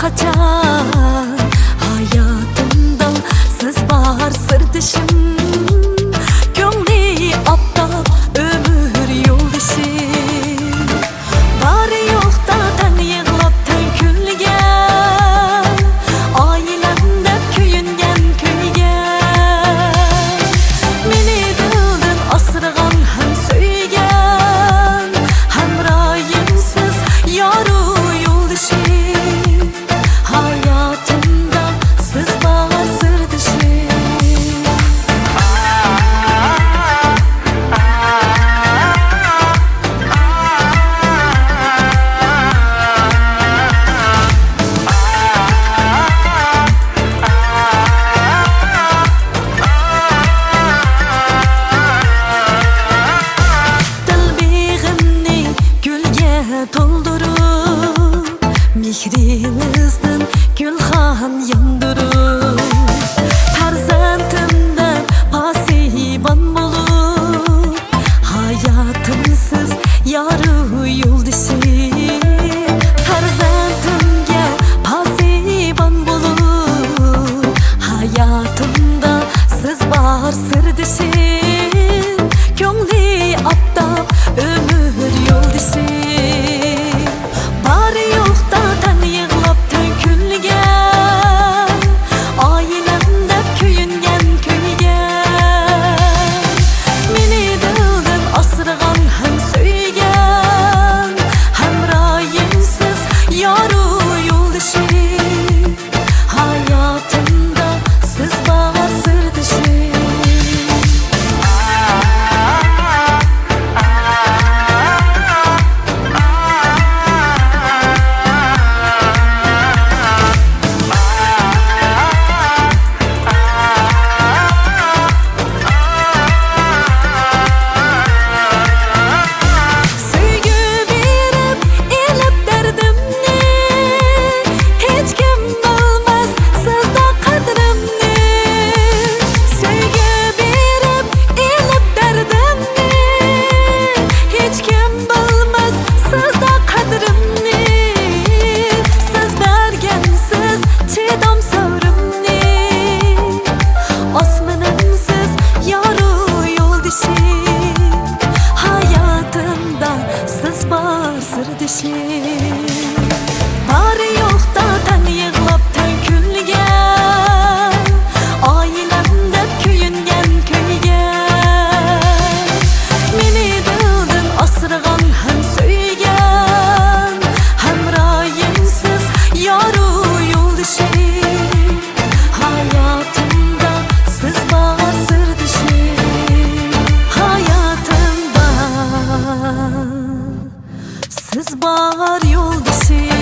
kaçan hayatımda siz var sırdaşım. Gönlü aptal ömür yoldaşım. Bari yok da ten yığlap ten külgen, ailemde köyüngen köygen. Meni dildin asırgan hem söygen, hem rayimsiz yaru yoldaşım. Hayatımda siz var sırdaşım. Doldurup mihrinizden gülhan yandırıp Perzentimden pasiban bulup hayatımsız yarı yoldaşım. Perzentimge pasiban bulup hayatımda siz var sırdaşım. Gönlü aptal ömür yoldaşım. Bari yok da ten yığlap ten külgen, ailemde köyüngen köygen. Meni dildin asırgan hem söygen, hem rayimsiz yaru yoldaşım. Hayatımda siz var sırdaşım. Hayatımda siz var yoldaşım.